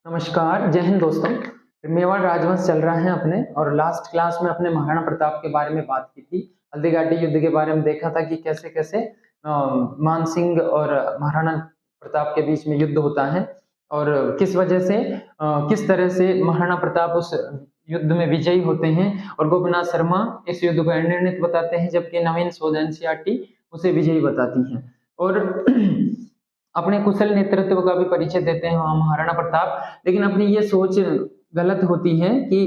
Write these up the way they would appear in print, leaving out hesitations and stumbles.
नमस्कार, जय हिंद दोस्तों। मेवाड़ राजवंश चल रहा है अपने, और लास्ट क्लास में अपने महाराणा प्रताप के बारे में बात की थी। हल्दीघाटी युद्ध के बारे में देखा था कि कैसे कैसे मान सिंह और महाराणा प्रताप के बीच में युद्ध होता है, और किस वजह से किस तरह से महाराणा प्रताप उस युद्ध में विजयी होते हैं, और गोपीनाथ शर्मा इस युद्ध को अनिर्णित बताते हैं, जबकि नवीन शोध एनसीईआरटी उसे विजयी बताती है। और अपने कुशल नेतृत्व का भी परिचय देते हैं वहां महाराणा प्रताप। लेकिन अपनी ये सोच गलत होती है कि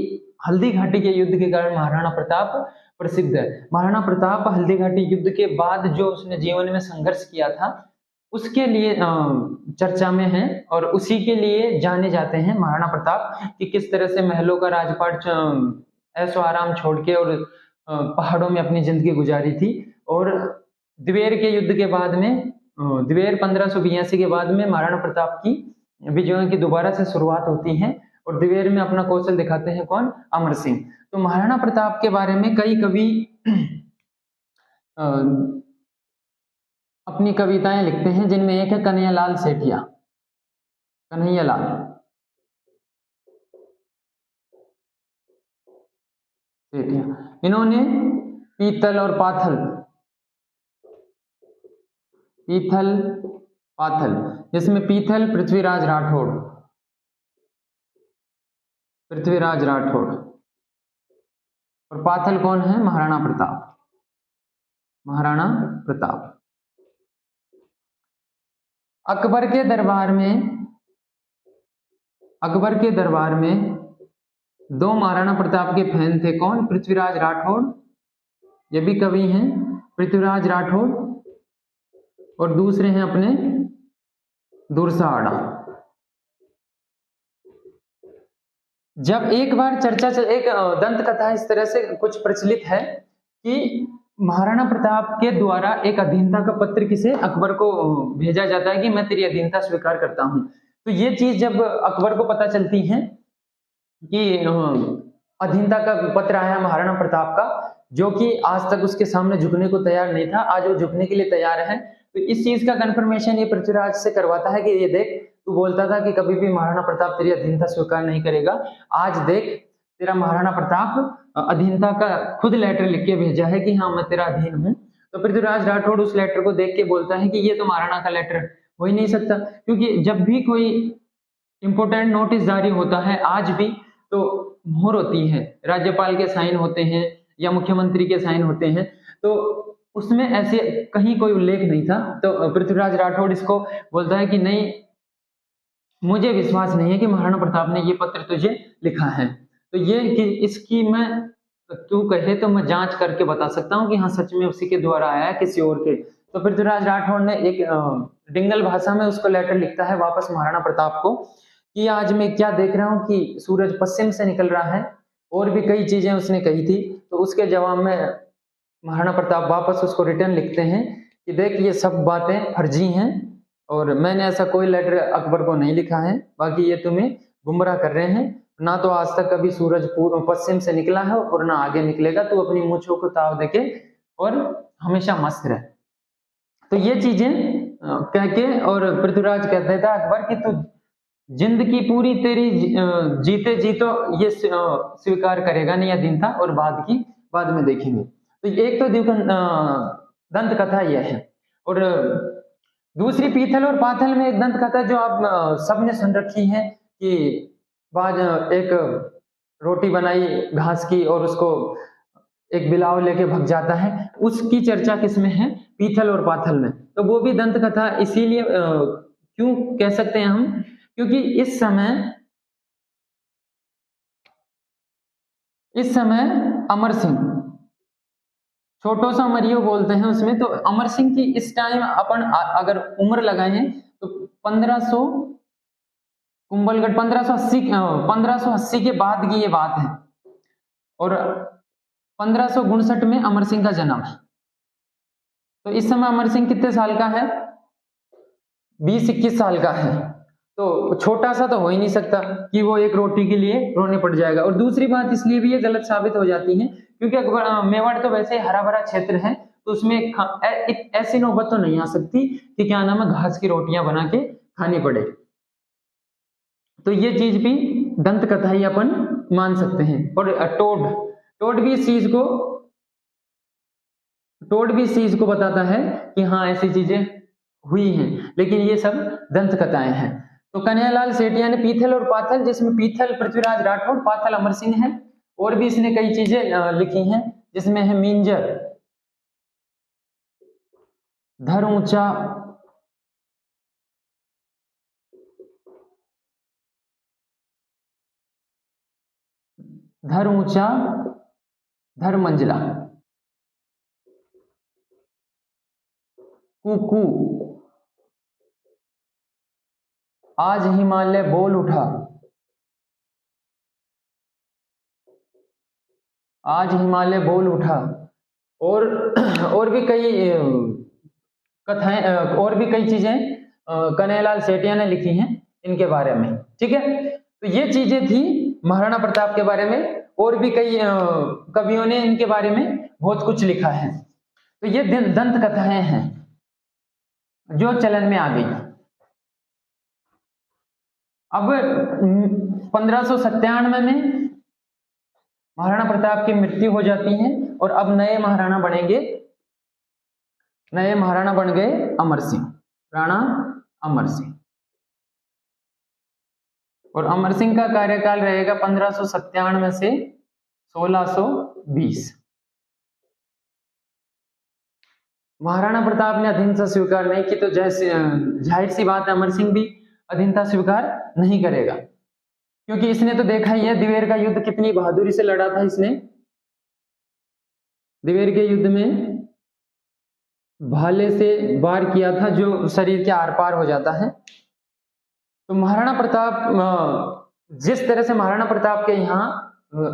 हल्दी घाटी के युद्ध के कारण महाराणा प्रताप प्रसिद्ध है। महाराणा प्रताप हल्दी घाटी युद्ध के बाद जो उसने जीवन में संघर्ष किया था उसके लिए चर्चा में है, और उसी के लिए जाने जाते हैं महाराणा प्रताप, कि किस तरह से महलों का राजपाट ऐशो आराम छोड़ के और पहाड़ों में अपनी जिंदगी गुजारी थी। और द्वेर के युद्ध के बाद में, द्वेर 1582 के बाद में महाराणा प्रताप की विजयों की दोबारा से शुरुआत होती है, और द्वेर में अपना कौशल दिखाते हैं कौन? अमर सिंह। तो महाराणा प्रताप के बारे में कई कवि अपनी कविताएं लिखते हैं, जिनमें एक है कन्हैयालाल सेठिया। कन्हैयालाल सेठिया, इन्होंने पीतल और पाथल, पीथल पाथल, जिसमें पीथल पृथ्वीराज राठौड़, पृथ्वीराज राठौड़, और पाथल कौन है? महाराणा प्रताप, महाराणा प्रताप। अकबर के दरबार में, अकबर के दरबार में दो महाराणा प्रताप के फैन थे। कौन? पृथ्वीराज राठौड़, ये भी कवि हैं, पृथ्वीराज राठौड़, और दूसरे हैं अपने दुर्साहड़ा। जब एक बार चर्चा एक दंत कथा इस तरह से कुछ प्रचलित है कि महाराणा प्रताप के द्वारा एक अधीनता का पत्र किसे? अकबर को भेजा जाता है कि मैं तेरी अधीनता स्वीकार करता हूं। तो ये चीज जब अकबर को पता चलती है कि अधीनता का पत्र आया महाराणा प्रताप का, जो कि आज तक उसके सामने झुकने को तैयार नहीं था, आज वो झुकने के लिए तैयार है। तो इस चीज का कंफर्मेशन ये पृथ्वीराज से करवाता है कि ये देख, तू बोलता था कि कभी भी महाराणा प्रताप तेरी अधीनता स्वीकार नहीं करेगा, आज देख तेरा महाराणा प्रताप अधीनता का खुद लेटर लिख के भेजा है कि हाँ मैं तेरा अधीन हूं। तो पृथ्वीराज राठौड़ उस लेटर को देख के बोलता है कि ये तो महाराणा का लेटर हो ही नहीं सकता, क्योंकि जब भी कोई इंपोर्टेंट नोटिस जारी होता है आज भी, तो मोहर होती है, राज्यपाल के साइन होते हैं या मुख्यमंत्री के साइन होते हैं, तो उसमें ऐसे कहीं कोई उल्लेख नहीं था। तो पृथ्वीराज राठौड़ इसको बोलता है कि नहीं, मुझे विश्वास नहीं है कि महाराणा प्रताप ने ये पत्र तुझे लिखा है, तो ये कि इसकी मैं, तू कहे तो मैं जांच करके बता सकता हूँ कि हाँ सच में उसी के द्वारा आया है, किसी और के। तो पृथ्वीराज राठौड़ ने एक डिंगल भाषा में उसको लेटर लिखता है वापस महाराणा प्रताप को कि आज मैं क्या देख रहा हूँ कि सूरज पश्चिम से निकल रहा है, और भी कई चीजें उसने कही थी। तो उसके जवाब में महाराणा प्रताप वापस उसको रिटर्न लिखते हैं कि देख ये सब बातें फर्जी हैं, और मैंने ऐसा कोई लेटर अकबर को नहीं लिखा है, बाकी ये तुम्हें गुमराह कर रहे हैं, ना तो आज तक कभी सूरज पश्चिम से निकला है और ना आगे निकलेगा, तू अपनी मूंछों को ताव देके और हमेशा मस्त रहे। तो ये चीजें कह के, और पृथ्वीराज कहते था अकबर की तू जिंदगी पूरी तेरी जीते जी तो ये स्वीकार करेगा नहीं अधीनता, और बाद में देखेंगे। तो एक तो दंत कथा यह है, और दूसरी पीथल और पाथल में एक दंत कथा जो आप सबने सुन रखी है कि बाद एक रोटी बनाई घास की और उसको एक बिलाव लेके भग जाता है, उसकी चर्चा किसमें है? पीथल और पाथल में। तो वो भी दंत कथा इसीलिए क्यों कह सकते हैं हम, क्योंकि इस समय अमर सिंह, छोटो सा मरियो बोलते हैं उसमें, तो अमर सिंह की इस टाइम अपन अगर उम्र लगाए तो 1500 कुंभलगढ़ 1580 के बाद की ये बात है, और 1559 में अमर सिंह का जन्म है। तो इस समय अमर सिंह कितने साल का है? 20-21 साल का है। तो छोटा सा तो हो ही नहीं सकता कि वो एक रोटी के लिए रोने पड़ जाएगा। और दूसरी बात इसलिए भी ये गलत साबित हो जाती है क्योंकि मेवाड़ तो वैसे हरा भरा क्षेत्र है, तो उसमें ऐसी नौबत तो नहीं आ सकती कि क्या नाम है घास की रोटियां बना के खानी पड़े। तो ये चीज भी दंत कथा ही अपन मान सकते हैं। और टोड भी इस चीज को बताता है कि हाँ ऐसी चीजें हुई हैं, लेकिन ये सब दंत कथाएं हैं। तो कन्हैयालाल सेठिया ने पीथल और पाथल, जिसमें पीथल पृथ्वीराज राठौड़, पाथल अमर सिंह है, और भी इसने कई चीजें लिखी हैं, जिसमें है मिंजर, धर ऊंचा, धर मंजिला, कुकू, आज हिमालय बोल उठा, आज हिमालय बोल उठा, और भी कई कथाएं, और भी कई चीजें कन्हैयालाल सेठिया ने लिखी हैं इनके बारे में। ठीक है, तो ये चीजें थी महाराणा प्रताप के बारे में। और भी कई कवियों ने इनके बारे में बहुत कुछ लिखा है। तो ये दंत कथाएं हैं जो चलन में आ गई। अब 1597 में महाराणा प्रताप की मृत्यु हो जाती है, और अब नए महाराणा बन गए अमर सिंह, राणा अमर सिंह। और अमर सिंह का कार्यकाल रहेगा 1597 से 1620। महाराणा प्रताप ने अधीनता स्वीकार नहीं की, तो जाहिर सी बात है अमर सिंह भी अधीनता स्वीकार नहीं करेगा, क्योंकि इसने तो देखा ही है दिवेर का युद्ध कितनी बहादुरी से लड़ा था इसने। दिवेर के युद्ध में भाले से वार किया था जो शरीर के आर पार हो जाता है। तो महाराणा प्रताप, जिस तरह से महाराणा प्रताप के यहाँ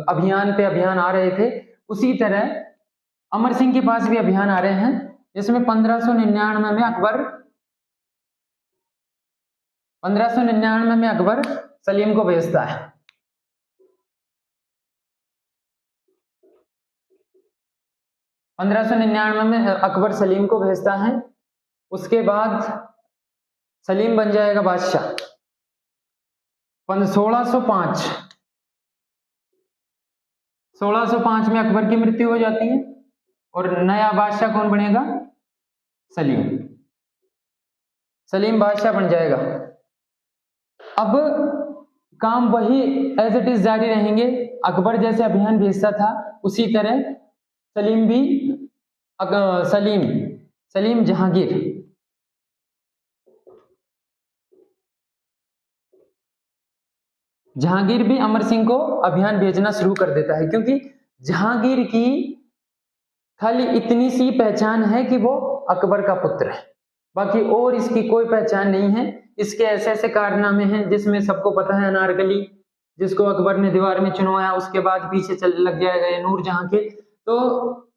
अभियान पे अभियान आ रहे थे, उसी तरह अमर सिंह के पास भी अभियान आ रहे हैं, जिसमें 1599 में अकबर सलीम को भेजता है। 1599 में अकबर सलीम को भेजता है। उसके बाद सलीम बन जाएगा बादशाह। 1605 में अकबर की मृत्यु हो जाती है, और नया बादशाह कौन बनेगा? सलीम बादशाह बन जाएगा। अब काम वही एज इट इज जारी रहेंगे। अकबर जैसे अभियान भेजता था, उसी तरह सलीम भी सलीम जहांगीर भी अमर सिंह को अभियान भेजना शुरू कर देता है, क्योंकि जहांगीर की खाली इतनी सी पहचान है कि वो अकबर का पुत्र है, बाकी और इसकी कोई पहचान नहीं है। इसके ऐसे ऐसे कारनामे हैं जिसमें सबको पता है, अनारकली जिसको अकबर ने दीवार में चुनवाया, उसके बाद पीछे चल लग जाएगा नूरजहां के, तो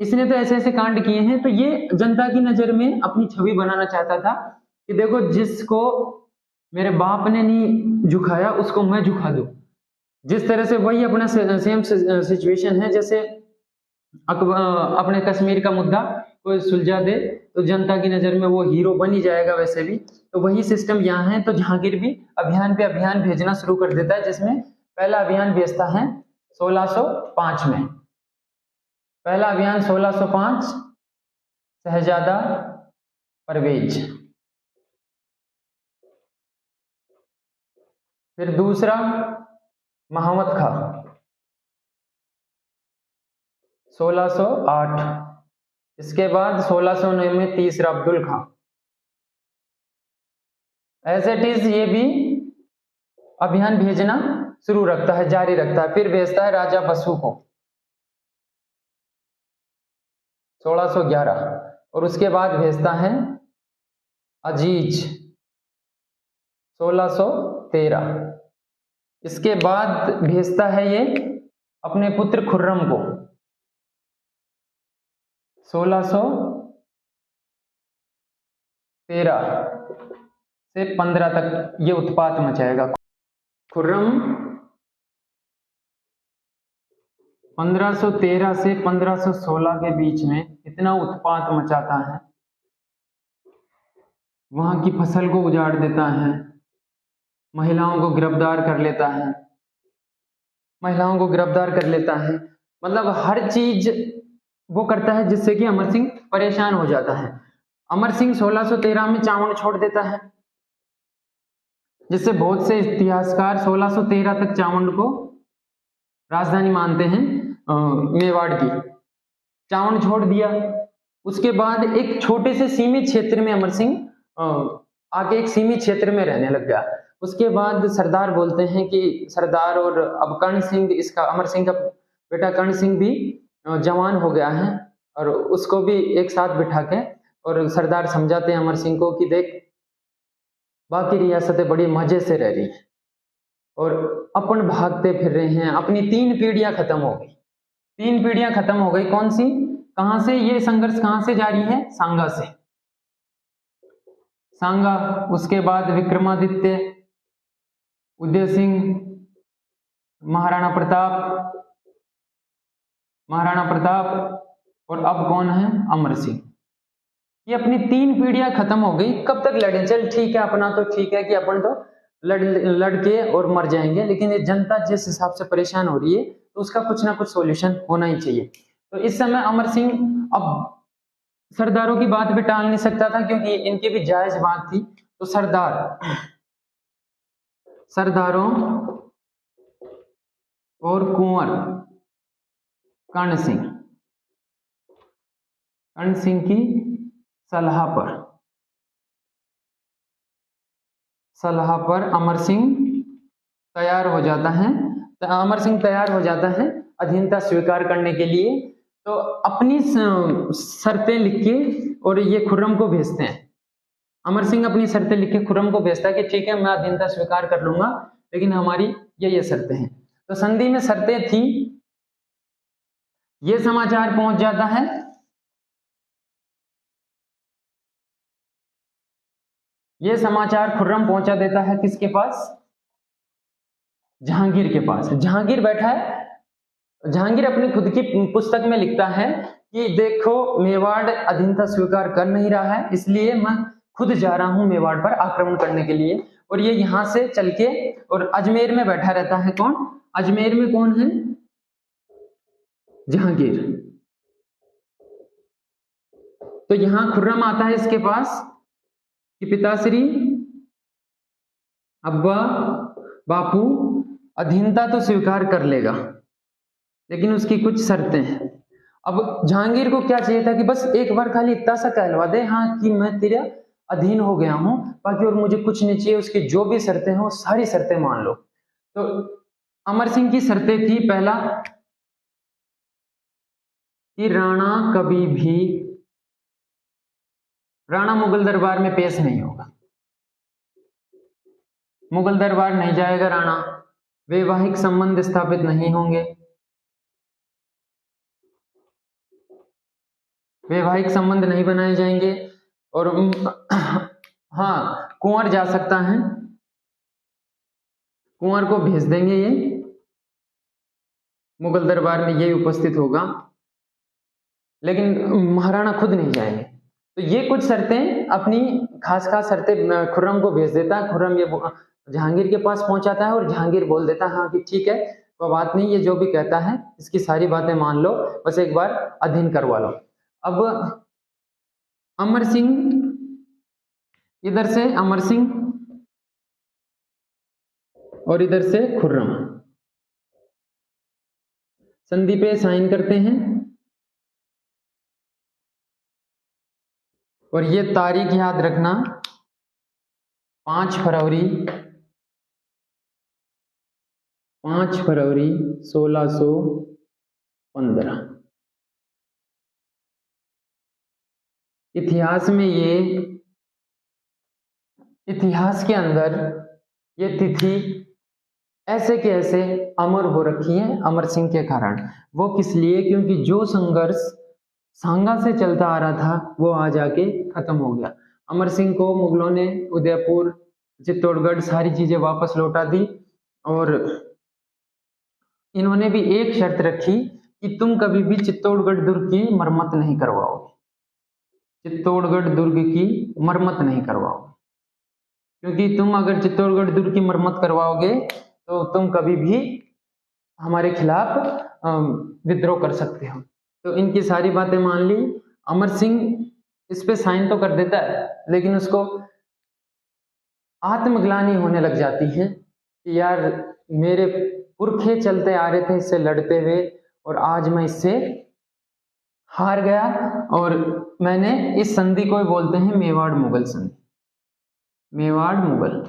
इसने तो ऐसे ऐसे कांड किए हैं। तो ये जनता की नजर में अपनी छवि बनाना चाहता था कि देखो, जिसको मेरे बाप ने नहीं झुकाया उसको मैं झुका दूं। जिस तरह से वही अपना सेम सिचुएशन है, जैसे अपने कश्मीर का मुद्दा कोई सुलझा दे तो जनता की नजर में वो हीरो बन ही जाएगा। वैसे भी तो वही सिस्टम यहाँ है। तो जहांगीर भी अभियान पे अभियान भेजना शुरू कर देता है, जिसमें पहला अभियान भेजता है 1605 में। पहला अभियान 1605 शहजादा परवेज। फिर दूसरा महामत खां 1608। इसके बाद 1609 में तीसरा अब्दुल खां। एज इट इज ये भी अभियान भेजना शुरू रखता है, जारी रखता है। फिर भेजता है राजा बसु को 1611, और उसके बाद भेजता है अजीज 1613। इसके बाद भेजता है ये अपने पुत्र खुर्रम को 1613 से 15 तक ये उत्पात मचाएगा। खुर्रम 1513 से 1516 के बीच में इतना उत्पात मचाता है, वहां की फसल को उजाड़ देता है, महिलाओं को गिरफ्तार कर लेता है, महिलाओं को गिरफ्तार कर लेता है, मतलब हर चीज वो करता है जिससे कि अमर सिंह परेशान हो जाता है। अमर सिंह 1613 में चावंड छोड़ देता है, जिससे बहुत से इतिहासकार 1613 तक चावंड को राजधानी मानते हैं मेवाड़ की। चावंड छोड़ दिया, उसके बाद एक छोटे से सीमित क्षेत्र में अमर सिंह आके एक सीमित क्षेत्र में रहने लग गया। उसके बाद सरदार बोलते हैं कि सरदार और अब कर्ण सिंह, इसका अमर सिंह का बेटा कर्ण सिंह भी जवान हो गया है, और उसको भी एक साथ बिठा के और सरदार समझाते हैं अमर सिंह को कि देख, बाकी रियासतें बड़ी मजे से रह रही हैं और अपन भागते फिर रहे हैं, अपनी 3 पीढ़ियां खत्म हो गई। 3 पीढ़ियां खत्म हो गई, कौन सी, कहां से, ये संघर्ष कहां से जारी है, सांगा से, सांगा। उसके बाद विक्रमादित्य, उदय सिंह, महाराणा प्रताप और अब कौन है, अमर सिंह। ये अपनी 3 पीढ़ियां खत्म हो गई। कब तक लड़े, चल ठीक है, अपना तो ठीक है कि अपन तो लड़के और मर जाएंगे, लेकिन ये जनता जिस हिसाब से परेशान हो रही है तो उसका कुछ ना कुछ सॉल्यूशन होना ही चाहिए। तो इस समय अमर सिंह अब सरदारों की बात भी टाल नहीं सकता था, क्योंकि इनकी भी जायज बात थी। तो सरदारों और कुंवर कर्ण सिंह की सलाह पर अमर सिंह तैयार हो जाता है। तो अमर सिंह तैयार हो जाता है अधीनता स्वीकार करने के लिए। तो अपनी शर्तें लिख के और ये खुर्रम को भेजते हैं। अमर सिंह अपनी शर्तें लिख के खुर्रम को भेजता है कि ठीक है, मैं अधीनता स्वीकार कर लूंगा, लेकिन हमारी ये शर्तें हैं। तो संधि में शर्तें थी, ये समाचार पहुंच जाता है ये समाचार खुर्रम पहुंचा देता है किसके पास, जहांगीर के पास। जहांगीर बैठा है, जहांगीर अपनी खुद की पुस्तक में लिखता है कि देखो, मेवाड़ अधीनता स्वीकार कर नहीं रहा है, इसलिए मैं खुद जा रहा हूं मेवाड़ पर आक्रमण करने के लिए। और ये यहां से चल के और अजमेर में बैठा रहता है। कौन, अजमेर में कौन है, जहांगीर। तो यहां खुर्रम आता है इसके पास कि पिताश्री, अब्बा, बापू अधीनता तो स्वीकार कर लेगा, लेकिन उसकी कुछ शर्तें हैं। अब जहांगीर को क्या चाहिए था कि बस एक बार खाली इतना सा कहलवा दे, हाँ, कि मैं तेरे अधीन हो गया हूं, बाकी और मुझे कुछ नहीं चाहिए। उसकी जो भी शर्तें हैं वो सारी शर्तें मान लो। तो अमर सिंह की शर्तें थी, पहला कि राणा मुगल दरबार में पेश नहीं होगा, मुगल दरबार नहीं जाएगा राणा, वैवाहिक संबंध स्थापित नहीं होंगे, वैवाहिक संबंध नहीं बनाए जाएंगे। और हाँ, कुंवर जा सकता है, कुंवर को भेज देंगे, ये मुगल दरबार में ये उपस्थित होगा, लेकिन महाराणा खुद नहीं जाएंगे। तो ये कुछ शर्तें, अपनी खास शर्तें खुर्रम को भेज देता है। खुर्रम ये जहांगीर के पास पहुंचाता है और जहांगीर बोल देता है हाँ कि ठीक है, कोई बात नहीं, ये जो भी कहता है इसकी सारी बातें मान लो, बस एक बार अधीन करवा लो। अब अमर सिंह, इधर से अमर सिंह और इधर से खुर्रम संधि पे साइन करते हैं। और ये तारीख याद रखना, 5 फरवरी 1615। इतिहास के अंदर ये तिथि ऐसे के ऐसे अमर हो रखी है अमर सिंह के कारण। वो किस लिए, क्योंकि जो संघर्ष सांगा से चलता आ रहा था वो आ जाके खत्म हो गया। अमर सिंह को मुगलों ने उदयपुर, चित्तौड़गढ़ सारी चीजें वापस लौटा दी, और इन्होंने भी एक शर्त रखी कि तुम कभी भी चित्तौड़गढ़ दुर्ग की मरम्मत नहीं करवाओगे, चित्तौड़गढ़ दुर्ग की मरम्मत नहीं करवाओगे, क्योंकि तुम अगर चित्तौड़गढ़ दुर्ग की मरम्मत करवाओगे तो तुम कभी भी हमारे खिलाफ विद्रोह कर सकते हो। तो इनकी सारी बातें मान ली। अमर सिंह इस पे साइन तो कर देता है, लेकिन उसको आत्मग्लानि होने लग जाती है कि यार मेरे पुरखे चलते आ रहे थे इससे लड़ते हुए और आज मैं इससे हार गया। और मैंने इस संधि को बोलते हैं मेवाड़ मुगल संधि, मेवाड़ मुगल।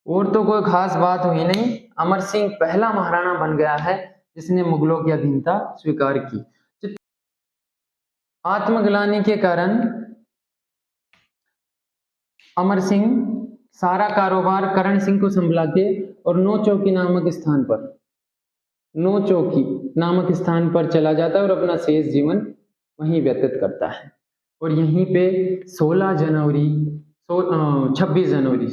और तो कोई खास बात हुई नहीं। अमर सिंह पहला महाराणा बन गया है जिसने मुगलों की अधीनता स्वीकार की। आत्मग्लानि के कारण अमर सिंह सारा कारोबार करण सिंह को संभला के और नौचौकी नामक स्थान पर, नौचौकी नामक स्थान पर चला जाता है और अपना शेष जीवन वहीं व्यतीत करता है। और यहीं पे 16 जनवरी 26 जनवरी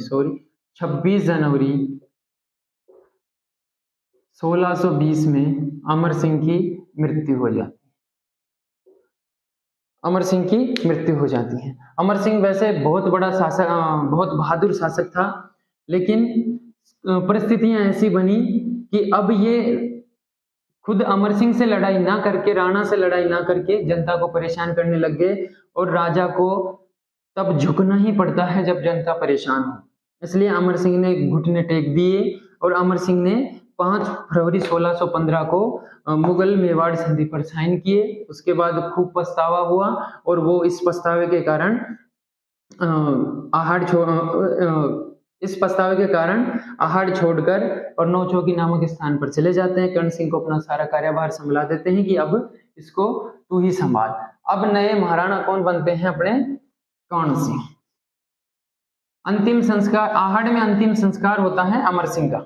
1620 में अमर सिंह की मृत्यु हो जाती है। अमर सिंह की मृत्यु हो जाती है। अमर सिंह वैसे बहुत बड़ा शासक, बहुत बहादुर शासक था, लेकिन परिस्थितियां ऐसी बनी कि अब ये खुद अमर सिंह से लड़ाई ना करके, राणा से लड़ाई ना करके जनता को परेशान करने लग गए। और राजा को तब झुकना ही पड़ता है जब जनता परेशान हो, इसलिए अमर सिंह ने घुटने टेक दिए और अमर सिंह ने 5 फरवरी 1615 को मुगल मेवाड़ संधि पर साइन किए। उसके बाद खूब पछतावा हुआ और वो इस पछतावे के कारण आहड़ छोड़कर और नौचौकी नामक स्थान पर चले जाते हैं। कर्ण सिंह को अपना सारा कार्यभार संभला देते हैं कि अब इसको तू ही संभाल। अब नए महाराणा कौन बनते हैं अपने? कर्ण सिंह। अंतिम संस्कार आहड़ में अंतिम संस्कार होता है अमर सिंह का।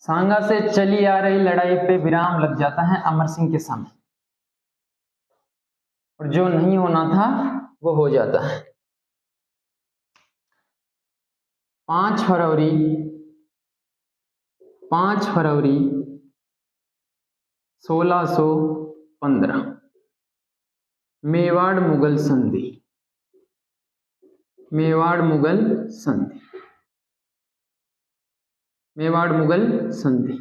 सांगा से चली आ रही लड़ाई पे विराम लग जाता है अमर सिंह के सामने, और जो नहीं होना था वो हो जाता है। 5 फरवरी 1615 मेवाड़ मुगल संधि। मेवाड़ मुगल संधि। मेवाड़ मुगल संधि।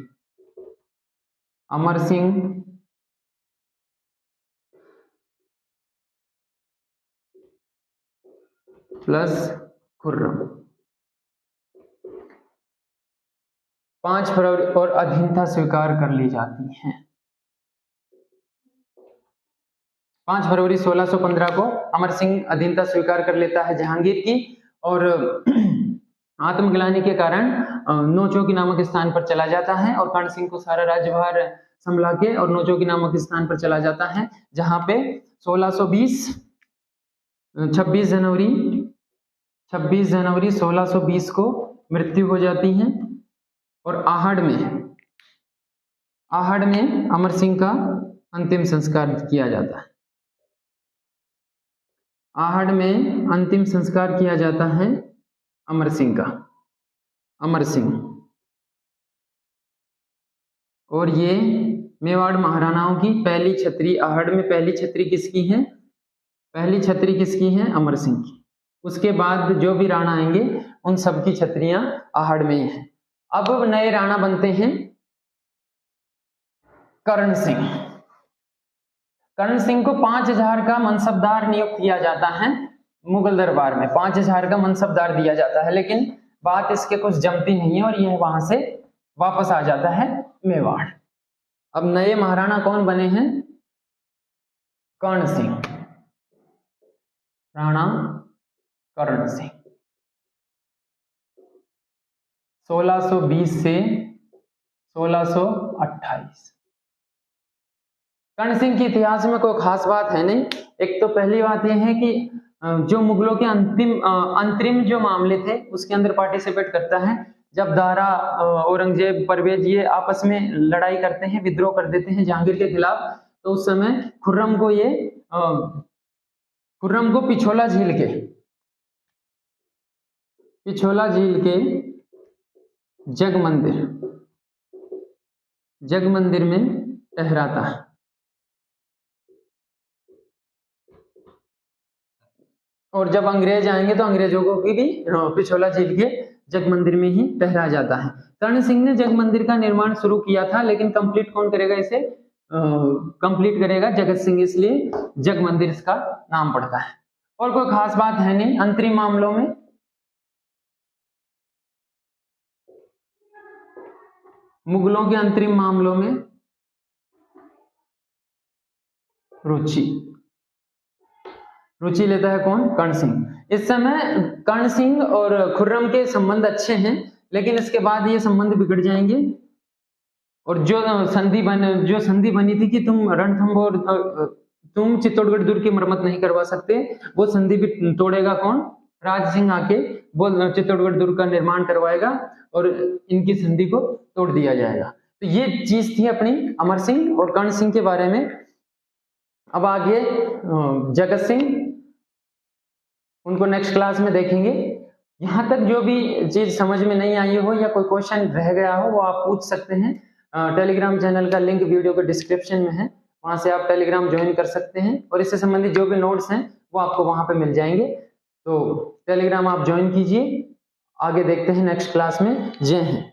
अमर सिंह प्लस खुर्रम। 5 फरवरी और अधीनता स्वीकार कर ली जाती है। 5 फरवरी 1615 को अमर सिंह अधीनता स्वीकार कर लेता है जहांगीर की, और आत्मग्लानि के कारण नौचौकी नामक स्थान पर चला जाता है और कर्ण सिंह को सारा राज्यभार संभला के और नौचौकी नामक स्थान पर चला जाता है, जहां पे 26 जनवरी 1620 को मृत्यु हो जाती है। और आहड़ में अमर सिंह का अंतिम संस्कार किया जाता है। आहड़ में अंतिम संस्कार किया जाता है अमर सिंह का। अमर सिंह। और ये मेवाड़ महाराणाओं की पहली छतरी, आहड़ में पहली छतरी किसकी है? पहली छतरी किसकी है? अमर सिंह की। उसके बाद जो भी राणा आएंगे उन सबकी छतरियां आहड़ में ही हैं। अब नए राणा बनते हैं कर्ण सिंह। कर्ण सिंह को 5000 का मनसबदार नियुक्त किया जाता है मुगल दरबार में। 5000 का मनसबदार दिया जाता है, लेकिन बात इसके कुछ जमती नहीं है और यह वहां से वापस आ जाता है मेवाड़। अब नए महाराणा कौन बने हैं? कर्ण सिंह। राणा कर्ण सिंह। 1620 से 1628। कर्ण सिंह के इतिहास में कोई खास बात है नहीं। एक तो पहली बात यह है कि जो मुगलों के अंतरिम जो मामले थे उसके अंदर पार्टिसिपेट करता है। जब दारा, औरंगजेब, परवेज ये आपस में लड़ाई करते हैं, विद्रोह कर देते हैं जहांगीर के खिलाफ, तो उस समय खुर्रम को पिछोला झील के जग मंदिर जग मंदिर में ठहराता है। और जब अंग्रेज आएंगे तो अंग्रेजों को की भी पिछोला झील के जग मंदिर में ही ठहराया जाता है। कर्ण सिंह ने जग मंदिर का निर्माण शुरू किया था, लेकिन कंप्लीट कौन करेगा इसे? कंप्लीट करेगा जगत सिंह, इसलिए जग मंदिर इसका नाम पड़ता है। और कोई खास बात है नहीं। अंतरिम मामलों में मुगलों के अंतरिम मामलों में रुचि लेता है कौन? कर्ण सिंह। इस समय कर्ण सिंह और खुर्रम के संबंध अच्छे हैं, लेकिन इसके बाद ये संबंध बिगड़ जाएंगे। और जो संधि बनी थी कि तुम रणथंभ और तुम चित्तौड़गढ़ दुर्ग की मरम्मत नहीं करवा सकते, वो संधि भी तोड़ेगा कौन? राज सिंह आके वो चित्तौड़गढ़ दुर्ग का निर्माण करवाएगा और इनकी संधि को तोड़ दिया जाएगा। तो ये चीज थी अपनी अमर सिंह और कर्ण सिंह के बारे में। अब आगे जगत सिंह, उनको नेक्स्ट क्लास में देखेंगे। यहाँ तक जो भी चीज समझ में नहीं आई हो या कोई क्वेश्चन रह गया हो वो आप पूछ सकते हैं। टेलीग्राम चैनल का लिंक वीडियो के डिस्क्रिप्शन में है, वहां से आप टेलीग्राम ज्वाइन कर सकते हैं और इससे संबंधित जो भी नोट्स हैं वो आपको वहां पे मिल जाएंगे। तो टेलीग्राम आप ज्वाइन कीजिए। आगे देखते हैं नेक्स्ट क्लास में। जय हिंद।